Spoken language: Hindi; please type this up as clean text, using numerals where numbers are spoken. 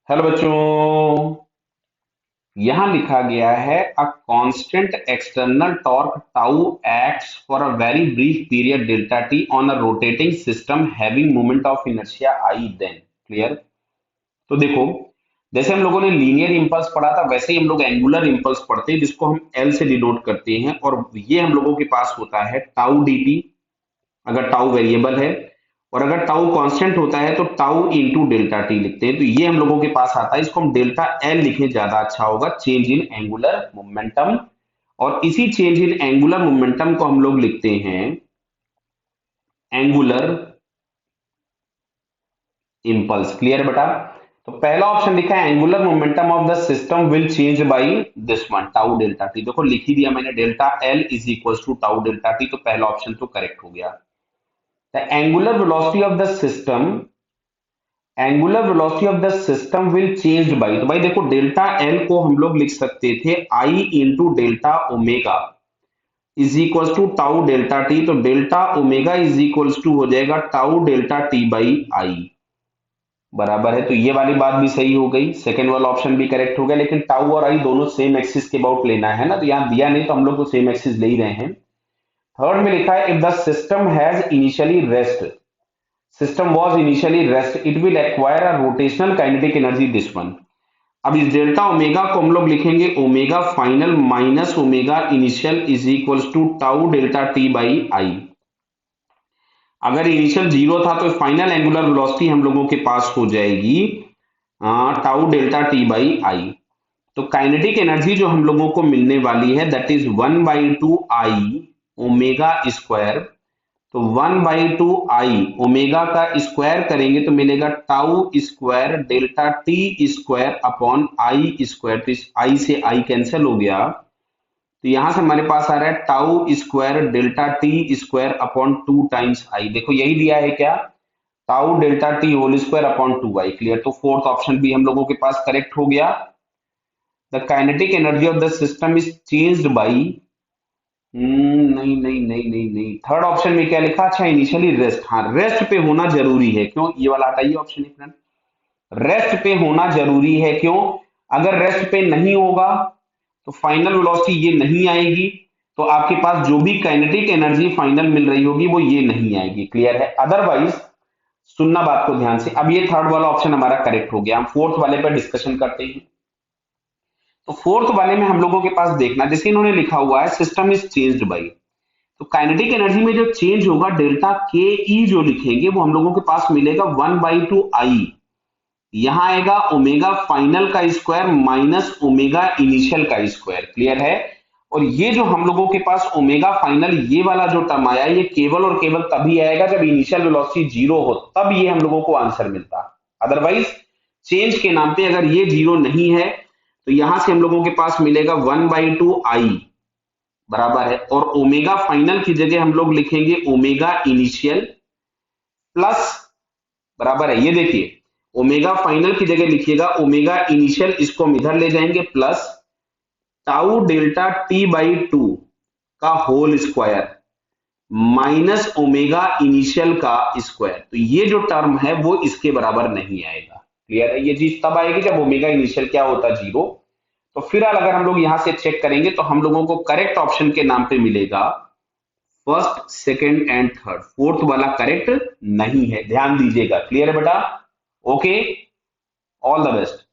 हेलो बच्चों। यहां लिखा गया है a constant external torque tau acts for a very brief period delta t on a rotating system having moment of inertia I then clear. तो देखो, जैसे हम लोगों ने लीनियर इंपल्स पढ़ा था वैसे ही हम लोग एंगुलर इंपल्स पढ़ते हैं जिसको हम एल से डिनोट करते हैं, और ये हम लोगों के पास होता है टाउ डी टी अगर टाउ वेरिएबल है, और अगर टाउ कांस्टेंट होता है तो टाउ इंटू डेल्टा टी लिखते हैं। तो ये हम लोगों के पास आता है, इसको हम डेल्टा एल लिखें ज्यादा अच्छा होगा, चेंज इन एंगुलर मोमेंटम। और इसी चेंज इन एंगुलर मोमेंटम को हम लोग लिखते हैं एंगुलर इंपल्स। क्लियर बेटा। तो पहला ऑप्शन लिखा है angular momentum of the system will change by this one tau delta t. देखो लिख ही दिया मैंने, delta L is equal to tau delta T, तो पहला ऑप्शन तो करेक्ट हो गया। The angular velocity of the system, angular velocity of the system will change by, तो भाई देखो डेल्टा एल को हम लोग लिख सकते थे I into delta omega is equal to tau delta T. तो delta omega is equal to हो जाएगा tau delta T by I, बराबर है। तो ये वाली बात भी सही हो गई, सेकेंड वाला ऑप्शन भी करेक्ट हो गया। लेकिन टाउ और आई दोनों सेम एक्सिस के अबाउट लेना है ना, तो यहाँ दिया नहीं तो हम लोग तो सेम एक्सिस ले ही रहे हैं। थर्ड में लिखा है if the system has initially rest, system was initially rest, it will acquire a rotational kinetic energy this one. अब इस डेल्टा ओमेगा को हम लोग लिखेंगे omega final minus omega initial is equal to tau delta T by I. अगर इनिशियल जीरो था तो फाइनल एंगुलर वेलोसिटी हम लोगों के पास हो जाएगी टाउ डेल्टा टी बाई आई। तो काइनेटिक एनर्जी जो हम लोगों को मिलने वाली है that is 1/2 I omega square. तो 1/2 आई ओमेगा का स्क्वायर करेंगे तो मिलेगा tau square delta t square upon I square. तो इस आई से आई कैंसिल हो गया, तो यहां से हमारे पास आ रहा है tau square delta t square upon 2 times I. देखो यही दिया है क्या, tau delta t whole square upon 2 I. Clear. तो फोर्थ ऑप्शन भी हम लोगों के पास करेक्ट हो गया। The kinetic energy of the system is changed by, नहीं नहीं नहीं नहीं नहीं, थर्ड ऑप्शन में क्या लिखा, अच्छा इनिशियली रेस्ट। हाँ रेस्ट पे होना जरूरी है, क्यों, ये वाला हटाइए ऑप्शन फ्रेंड। रेस्ट पे होना जरूरी है, क्यों, अगर रेस्ट पे नहीं होगा तो फाइनल वेलोसिटी ये नहीं आएगी, तो आपके पास जो भी काइनेटिक एनर्जी फाइनल मिल रही होगी वो ये नहीं आएगी। क्लियर है। अदरवाइज सुनना बात को ध्यान से, अब ये थर्ड वाला ऑप्शन हमारा करेक्ट हो गया। हम फोर्थ वाले पर डिस्कशन करते हैं। तो फोर्थ वाले में हम लोगों के पास देखना, जैसे इन्होंने लिखा हुआ है सिस्टम इज चेंज्ड बाई, तो काइनेटिक एनर्जी में जो चेंज होगा डेल्टा के ई जो लिखेंगे वो हम लोगों के पास मिलेगा 1/2 आई। यहां आएगा ओमेगा फाइनल का स्क्वायर माइनस ओमेगा इनिशियल का स्क्वायर। क्लियर है। और ये जो हम लोगों के पास ओमेगा फाइनल ये वाला जो टर्म आया, ये केवल और केवल तभी आएगा जब इनिशियल वेलोसिटी जीरो हो, तब ये हम लोगों को आंसर मिलता। अदरवाइज चेंज के नाम पे अगर ये जीरो नहीं है तो यहां से हम लोगों के पास मिलेगा 1/2 आई, बराबर है। और ओमेगा फाइनल की जगह हम लोग लिखेंगे ओमेगा इनिशियल प्लस, बराबर है, ये देखिए ओमेगा फाइनल की जगह लिखिएगा ओमेगा इनिशियल, इसको हम इधर ले जाएंगे plus tau delta T by 2 का whole square minus omega initial का स्क्वायर। तो ये जो टर्म है वो इसके बराबर नहीं आएगा। क्लियर है। ये चीज तब आएगी जब ओमेगा इनिशियल क्या होता है, जीरो। तो फिर अगर हम लोग यहां से चेक करेंगे तो हम लोगों को करेक्ट ऑप्शन के नाम पे मिलेगा first second and third, fourth वाला करेक्ट नहीं है, ध्यान दीजिएगा। क्लियर है बेटा। Okay, all the best.